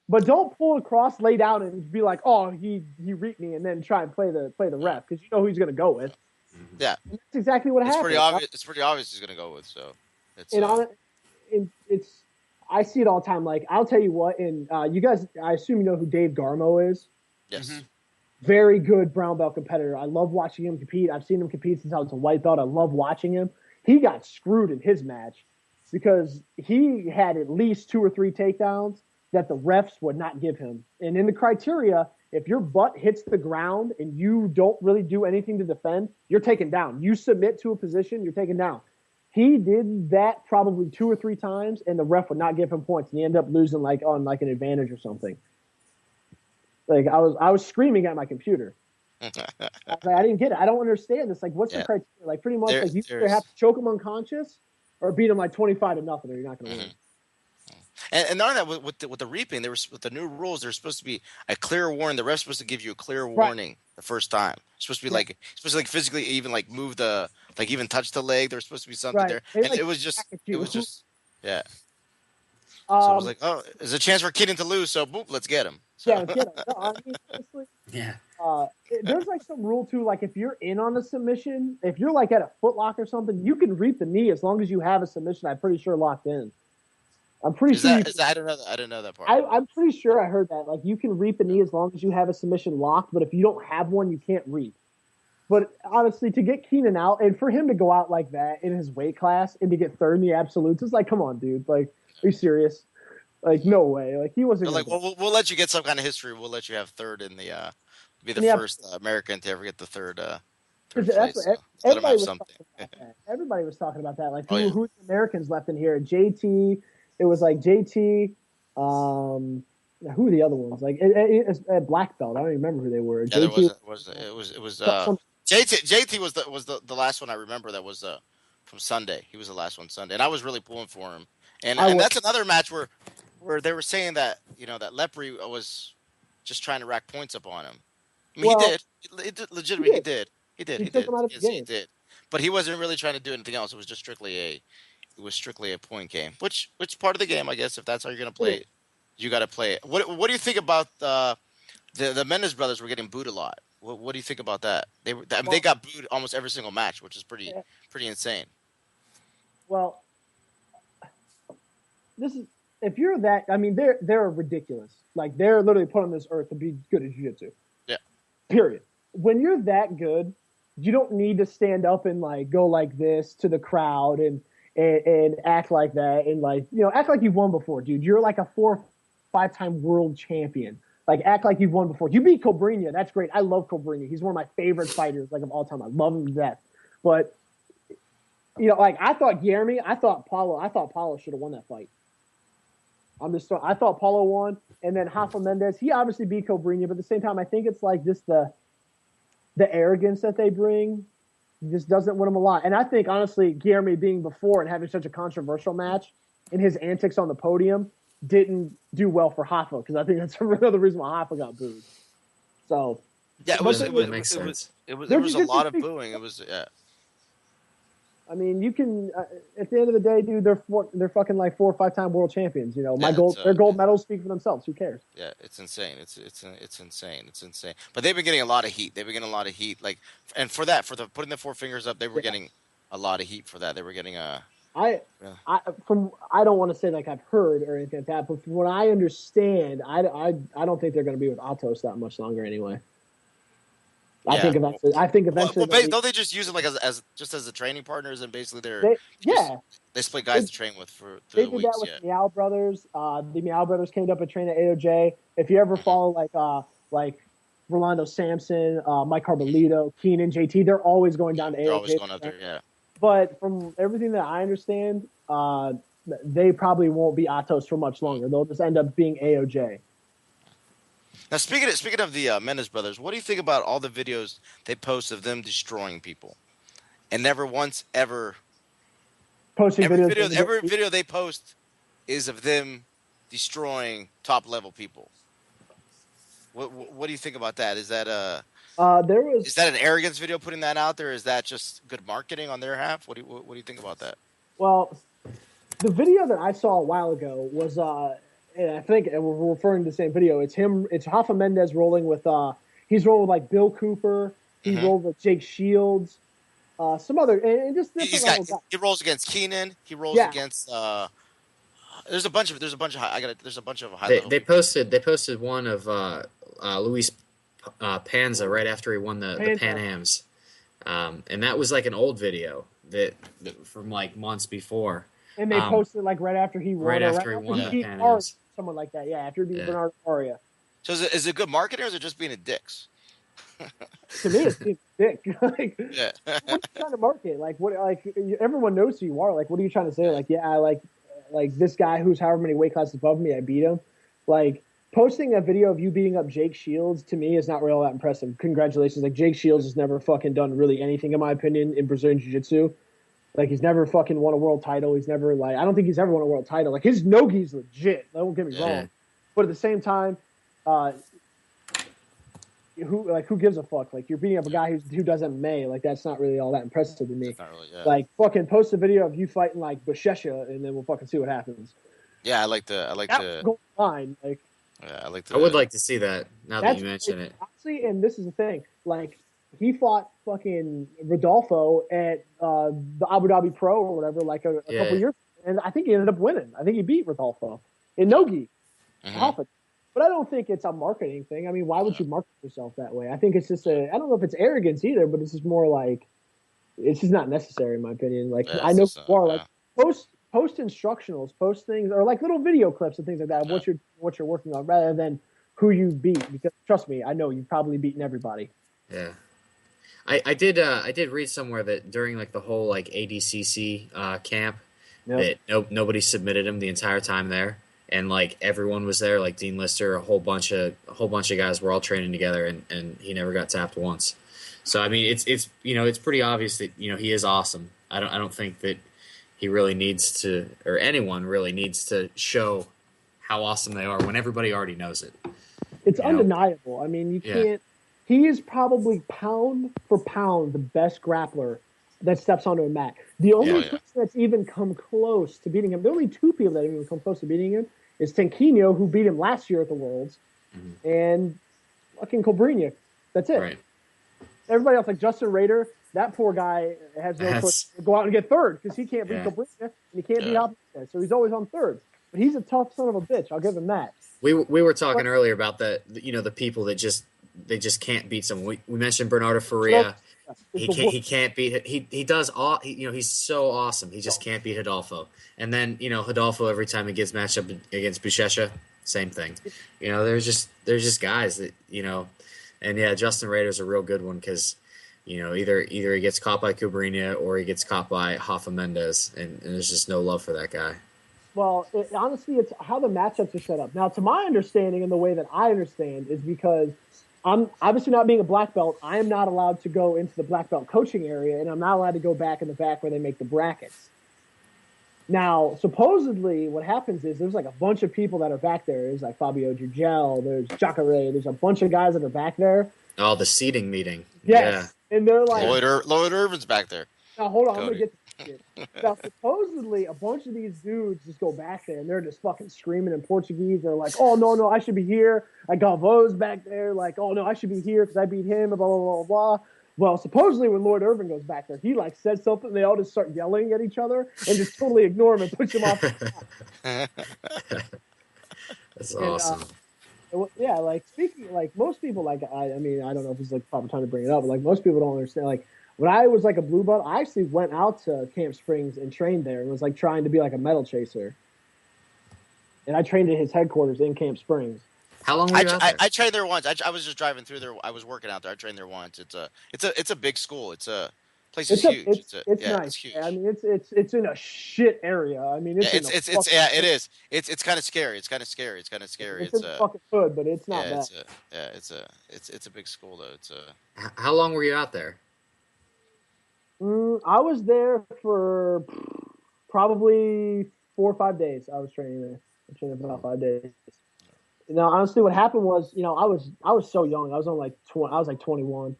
But don't pull across, lay down, and be like, "Oh, he reaped me," and then try and play the ref because you know who he's going to go with. Yeah, and that's exactly what happened. It's pretty obvious he's going to go with. So it's I see it all the time. Like I'll tell you what, and you guys, I assume you know who Dave Garmo is. Yes. Mm-hmm. Very good brown belt competitor. I love watching him compete. I've seen him compete since I was a white belt. I love watching him. He got screwed in his match because he had at least 2 or 3 takedowns that the refs would not give him. And in the criteria, if your butt hits the ground and you don't really do anything to defend, you're taken down. You submit to a position, you're taken down. He did that probably 2 or 3 times, and the ref would not give him points. And he ended up losing on an advantage or something. Like I was screaming at my computer. I didn't get it. I don't understand this. Like, what's the criteria? Like, pretty much, you either have to choke him unconscious or beat him like 25-0, or you're not going to win. And none of that with the reaping, with the new rules, there's supposed to be a clear warning. The ref's supposed to give you a clear warning the first time. It's supposed to be physically even move even touch the leg. There's supposed to be something there, and it was just yeah. So I was like, oh, there's a chance for Keenan to lose, so boop, let's get him. So. Yeah, get him. No, I mean, honestly, there's some rule too. Like if you're in on a submission, if you're at a footlock or something, you can reap the knee as long as you have a submission. I'm pretty sure locked in. I'm pretty sure. I didn't know that part. I'm pretty sure I heard that. Like you can reap the knee as long as you have a submission locked, but if you don't have one, you can't reap. But honestly, to get Keenan out and for him to go out like that in his weight class and to get third in the absolutes, it's like, come on, dude. Like, are you serious? Like, no way. Like, he wasn't. Like, we'll let you get some kind of history. We'll let you have third in the be the first American to ever get the third place. Everybody was talking about that. Like, who's the Americans left in here? JT. It was like JT. Who are the other ones? Like at black belt. I don't even remember who they were. Yeah, JT, it was JT was the last one I remember that was from Sunday. He was the last one Sunday, and I was really pulling for him. And that's another match where they were saying that that Lepre was just trying to rack points up on him. I mean, he did. Legitimately, he did. He did. He took him out of the game. He did. But he wasn't really trying to do anything else. It was just strictly it was strictly a point game, which part of the game, I guess, if that's how you're gonna play it, you got to play it. What do you think about the Mendes brothers were getting booed a lot? What do you think about that? They got booed almost every single match, which is pretty insane. Well, this is if you're that. I mean, they're ridiculous. Like they're literally put on this earth to be good at jiu-jitsu. Yeah. Period. When you're that good, you don't need to stand up and like go like this to the crowd and act like that and like act like you've won before, dude. You're like a 4 or 5 time world champion. Like act like you've won before. You beat Cobrinha. That's great. I love Cobrinha. He's one of my favorite fighters like of all time. I love him to death. But like I thought Paulo should have won that fight. I thought Paulo won, and then Rafa Mendes. He obviously beat Cobrinha, but at the same time, I think it's like just the arrogance that they bring just doesn't win him a lot. And I think honestly, Guilherme being before and having such a controversial match and his antics on the podium didn't do well for Rafa because I think that's another reason why Rafa got booed. So yeah, it makes sense. There was a lot of booing. It was I mean, you can at the end of the day, dude. They're fucking like 4 or 5 time world champions. Their gold medals speak for themselves. Who cares? Yeah, it's insane. It's insane. It's insane. But they've been getting a lot of heat. Like, and for putting the 4 fingers up, they were getting a lot of heat for that. They were getting I don't want to say like I've heard or anything like that, but from what I understand, I don't think they're going to be with Atos that much longer anyway. Yeah. I think eventually. Don't they just use it like as the training partners and basically they split guys to train with for the weeks. They did that with Meow Brothers. The Meow Brothers came up and trained at AOJ. If you ever follow like Rolando Sampson, Mike Carbolito, Keenan, JT, they're always going down to AOJ. They're always going up there, yeah. But from everything that I understand, they probably won't be Atos for much longer. They'll just end up being AOJ. Now, speaking of the Mendes brothers, what do you think about all the videos they post of them destroying people, and never once ever posting every video they post is of them destroying top level people? What do you think about that? Is that is that an arrogance video putting that out there? Is that just good marketing on their half? What do you think about that? Well, the video that I saw a while ago was and I think we're referring to the same video. It's him. It's Rafa Mendes rolling with. He's rolling with like Bill Cooper. He rolled with Jake Shields. Some other and just different guys. He rolls against Keenan. He rolls against. There's a bunch of. There's a bunch of high. They posted one of Luis Panza right after he won the Pan Ams, and that was like an old video that from like months before. And they posted like right after he won. Right after he won the Pan Ams. Someone like that, yeah. After he beat Bernardo Aria. So is it good marketing or is it just being a dicks? To me, it's being a dick. Like, what are you trying to market? Like, what? Like, everyone knows who you are. Like, what are you trying to say? Like, yeah, like this guy who's however many weight classes above me, I beat him. Like, posting a video of you beating up Jake Shields to me is not really that impressive. Congratulations. Like, Jake Shields has never fucking done really anything, in my opinion, in Brazilian Jiu-Jitsu. Like, he's never fucking won a world title. He's never, I don't think he's ever won a world title. Like, his nogi's legit. Don't get me wrong. But at the same time, who gives a fuck? Like, you're beating up a guy who does MMA. Like, that's not really all that impressive to me. Not really, Like, fucking post a video of you fighting, like, Bushesha, and then we'll fucking see what happens. Yeah, I like the fine. Like, yeah, I would like to see that, now that you mention it. Honestly, and this is the thing. Like, he fought fucking Rodolfo at the Abu Dhabi Pro or whatever, like a couple years, and I think he ended up winning. I think he beat Rodolfo in nogi. But I don't think it's a marketing thing. I mean, why would you market yourself that way? I think it's just I don't know if it's arrogance either, but it's just more like it's just not necessary in my opinion. Like I know more like post instructionals, post things or like little video clips and things like that of what you're working on rather than who you beat. Because trust me, I know you've probably beaten everybody. Yeah. I did read somewhere that during like the whole like ADCC camp that nobody submitted him the entire time there, and like everyone was there, like Dean Lister, a whole bunch of guys were all training together, and he never got tapped once. So I mean, it's pretty obvious that he is awesome. I don't think that he really needs to, or anyone really needs to show how awesome they are when everybody already knows it. It's undeniable. I mean, you can't. He is probably pound for pound the best grappler that steps onto a mat. The only Yeah. person that's even come close to beating him, the only two people that have even come close to beating him is Tanquinho, who beat him last year at the Worlds, and fucking Cobrinha. That's it. Right. Everybody else, like Justin Rader, that poor guy has no choice to go out and get third because he can't beat Cobrinha and he can't beat Hopkins. So he's always on third. But he's a tough son of a bitch. I'll give him that. We were talking earlier about the people that just can't beat someone. We mentioned Bernardo Faria. He can't beat he does all he's so awesome. He just can't beat Hidalgo. And then Hidalgo, every time he gets matched up against Buchecha, same thing. There's just guys that and yeah, Justin Rader's a real good one because either he gets caught by Cobrinha or he gets caught by Hoffa Mendes, and there's just no love for that guy. Well, honestly, it's how the matchups are set up. Now, to my understanding and the way that I understand is because I'm obviously not being a black belt. I am not allowed to go into the black belt coaching area, and I'm not allowed to go back in the back where they make the brackets. Now, supposedly, what happens is there's like a bunch of people that are back there. There's like Fabio Jurgel, there's Jacare, there's a bunch of guys that are back there. Oh, the seating meeting. Yes. Yeah. And they're like... Lloyd Irvin's back there. Now, hold on. I'm going to get to shit. Now, supposedly, a bunch of these dudes just go back there, and they're just fucking screaming in Portuguese. They're like, oh, no, I should be here. Like, Galvo's back there. Like, oh, no, I should be here because I beat him, blah, blah, blah, blah. Well, supposedly, when Lloyd Irvin goes back there, he, like, says something, and they all just start yelling at each other and just totally ignore him and push him off. That's awesome. Yeah, like, speaking, like, most people, like, I mean, I don't know if it's, like, proper time to bring it up, but, like, most people don't understand, like, when I was like a blue belt, I actually went out to Camp Springs and trained there and was like trying to be like a medal chaser. And I trained at his headquarters in Camp Springs. How long were you out there? I trained there once. I was just driving through there. I was working out there. I trained there once. It's a big school. It's a place is huge. It's nice. It's huge. I mean, it's in a shit area. I mean, it is. It's kind of scary. It's kind of scary. It's in the fucking hood, but it's not bad. It's a big school though. How long were you out there? I was there for probably 4 or 5 days. I was training there. I trained for about 5 days. Now, honestly, what happened was, I was so young. I was on like 20. I was like 21.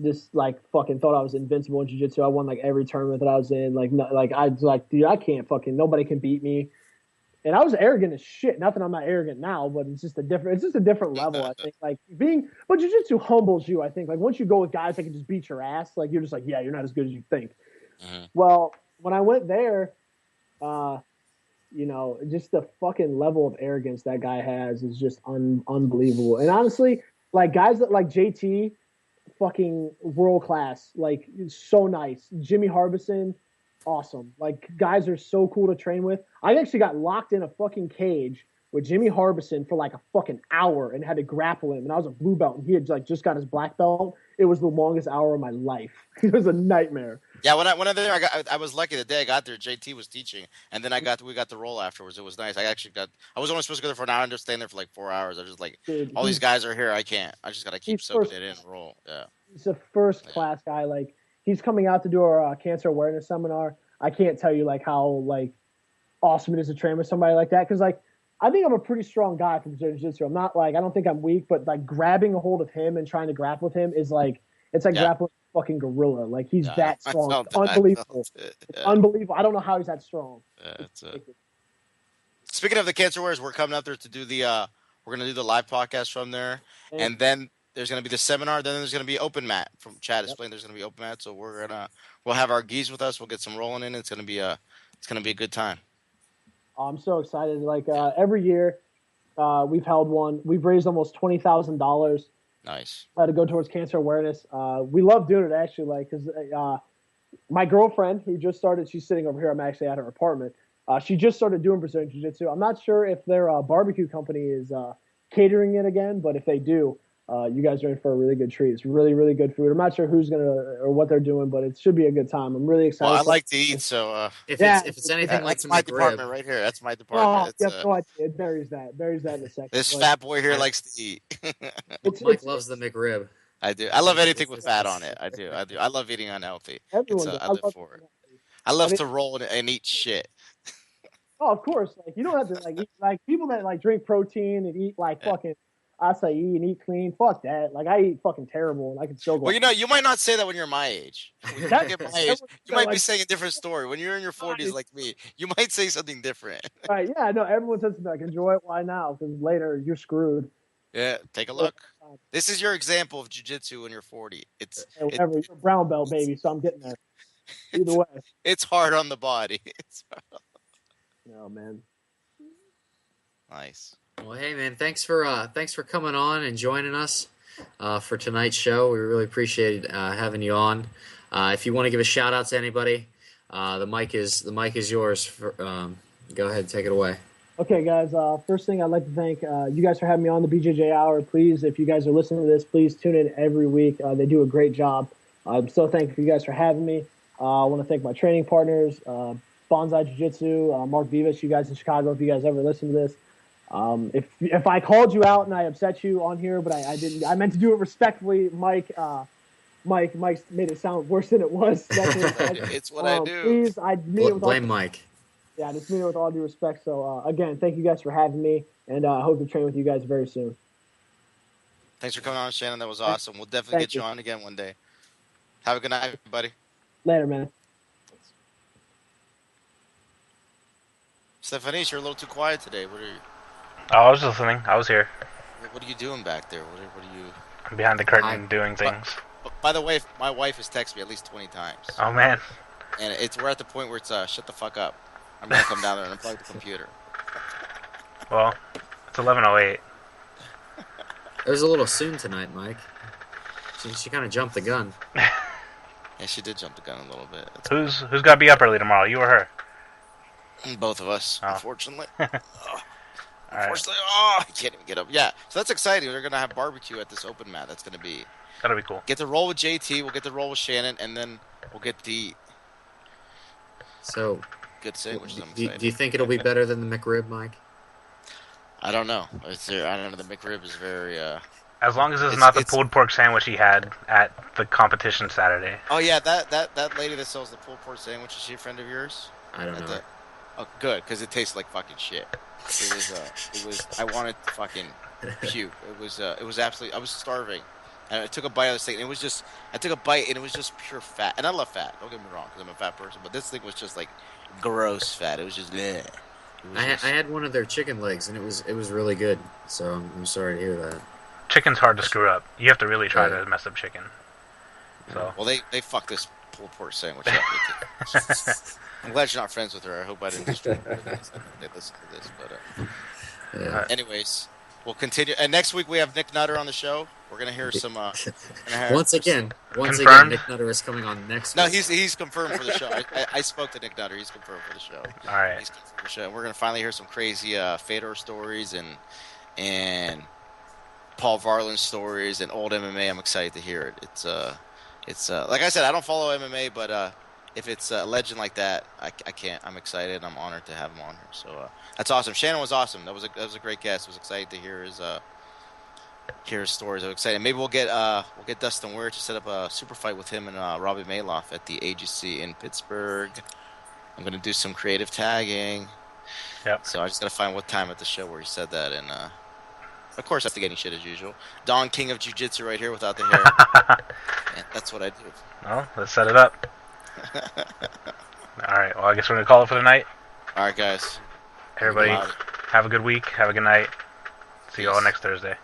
Just like fucking thought I was invincible in jiu-jitsu. I won like every tournament that I was in. I was like, dude, I can't fucking nobody can beat me. And I was arrogant as shit. Not that I'm not arrogant now, but it's just a different level. I think but jiu-jitsu humbles you. I think like once you go with guys that can just beat your ass, like you're just like, yeah, you're not as good as you think. Well, when I went there, just the fucking level of arrogance that guy has is just unbelievable. And honestly, like guys that like JT, fucking world class, like so nice. Jimmy Harbison, awesome. Like guys are so cool to train with. I actually got locked in a fucking cage with Jimmy Harbison for like a fucking hour and had to grapple him. And I was a blue belt and he had like just got his black belt. It was the longest hour of my life. It was a nightmare. Yeah, when I there, I was lucky. The day I got there, JT was teaching, and then we got the roll afterwards. It was nice. I was only supposed to go there for an hour and just staying there for like 4 hours. I was just like, dude, all these guys are here. I can't. I just gotta keep soaking it in and roll. Yeah, he's a first class guy. Like he's coming out to do our cancer awareness seminar. I can't tell you like how like awesome it is to train with somebody like that because like I think I'm a pretty strong guy from jiu-jitsu. I'm not like I don't think I'm weak, but like grabbing a hold of him and trying to grapple with him is like it's like grappling a fucking gorilla. Like he's that strong. Unbelievable. Unbelievable. I don't know how he's that strong. Speaking of the cancer awareness, we're coming out there to do we're gonna do the live podcast from there, and then there's gonna be the seminar. Then there's gonna be open mat from Chad explained. There's gonna be open mat, so we'll have our geese with us. We'll get some rolling in. It's gonna be a good time. I'm so excited. Like every year, we've held one. We've raised almost $20,000. Nice. To go towards cancer awareness. We love doing it actually. Like because my girlfriend who just started, she's sitting over here. I'm actually at her apartment. She just started doing Brazilian Jiu-Jitsu. I'm not sure if their barbecue company is catering it again, but if they do, you guys are in for a really good treat. It's really, really good food. I'm not sure who's gonna or what they're doing, but it should be a good time. I'm really excited. Well, I like to eat, so if it's anything like my department right here. That's my department. No idea. It buries that in a second. This fat boy here likes to eat. Mike loves the McRib. I do. I love anything with fat on it. I do. I love eating unhealthy. I live for it. I love to roll and eat shit. Oh, of course. Like you don't have to like eat, like people that like drink protein and eat like fucking acai and eat clean. Fuck that. Like I eat fucking terrible, and I can still go. Well, you might not say that when you're my age. When you That- get my that age, was- you might be like, saying a different story. When you're in your 40s like me, you might say something different. right? Yeah, no. Everyone says like enjoy it. Why now? Because later you're screwed. Yeah, take a look. This is your example of jiu-jitsu when you're 40. Hey, whatever. You're a brown belt, baby. So I'm getting there. Either way. It's hard on the body. It's No, man. nice. Well, hey man, thanks for coming on and joining us for tonight's show. We really appreciate having you on. If you want to give a shout out to anybody, the mic is yours. Go ahead, take it away. Okay, guys. First thing I'd like to thank you guys for having me on the BJJ Hour. Please, if you guys are listening to this, please tune in every week. They do a great job. I'm so thankful for you guys for having me. I want to thank my training partners, Bonsai Jiu-Jitsu, Mark Vivas, you guys in Chicago, if you guys ever listen to this. If I called you out and I upset you on here, but I didn't. I meant to do it respectfully. Mike made it sound worse than it was. It's what I do. Please, I mean it with Blame Mike. Yeah, I just mean it with all due respect. So again, thank you guys for having me, and I hope to train with you guys very soon. Thanks for coming on, Shannon. That was awesome. We'll definitely get you on again one day. Have a good night, everybody. Later, man. Stephanie, you're a little too quiet today. What are you? Oh, I was listening. I was here. What are you doing back there? What are you? I'm behind the curtain doing things. By the way, my wife has texted me at least 20 times. Oh man. And we're at the point where it's shut the fuck up. I'm gonna come down there and unplug the computer. Well, it's 11:08. It was a little soon tonight, Mike. She kind of jumped the gun. Yeah, she did jump the gun a little bit. Who's got to be up early tomorrow? You or her? Both of us, Oh. unfortunately. All right. Unfortunately, I can't even get up. Yeah, so that's exciting. They're gonna have barbecue at this open mat. That's gonna be. That'll be cool. Get to roll with JT. We'll get to roll with Shannon, and then we'll get to eat So, good sandwiches. I'm do excited. you think it'll be better than the McRib, Mike? I don't know. I don't know. The McRib is very. As long as it's It's- not the it's- pulled pork sandwich he had at the competition Saturday. Oh yeah, that lady that sells the pulled pork sandwich, is she a friend of yours? I don't know. Oh, good, because it tastes like fucking shit. It was. I wanted to fucking puke. It was absolutely. I was starving, and I took a bite of this thing. And it was just. I took a bite, and it was just pure fat. And I love fat. Don't get me wrong, because I'm a fat person. But this thing was just like gross fat. It was just. Bleh. I had one of their chicken legs, and it was really good. So I'm sorry to hear that. Chicken's hard to screw up. You have to really try to mess up chicken. So. Well, they fucked this pulled pork sandwich up. I'm glad you're not friends with her. I hope I didn't destroy her. They listen to this, but anyways, we'll continue. And next week we have Nick Nutter on the show. We're gonna hear some. Once again, Confirmed? Nick Nutter is coming on next. No, week. he's confirmed for the show. I spoke to Nick Nutter. He's confirmed for the show. All right. He's confirmed for the show. We're gonna finally hear some crazy Fedor stories and Paul Varlin stories and old MMA. I'm excited to hear it. It's like I said, I don't follow MMA, but if it's a legend like that, I can't. I'm excited. And I'm honored to have him on here. So that's awesome. Shannon was awesome. That was a great guest. I was excited to hear his stories. I'm excited. Maybe we'll get Dustin Weir to set up a super fight with him and Robbie Maloff at the AGC in Pittsburgh. I'm gonna do some creative tagging. Yep. So I just gotta find what time at the show where he said that, and of course after getting shit as usual. Don King of Jiu-Jitsu right here without the hair. Yeah, that's what I do. Well, let's set it up. All right. Well, I guess we're gonna call it for the night. All right, guys. Everybody, have a good week. Have a good night. See you all next Thursday.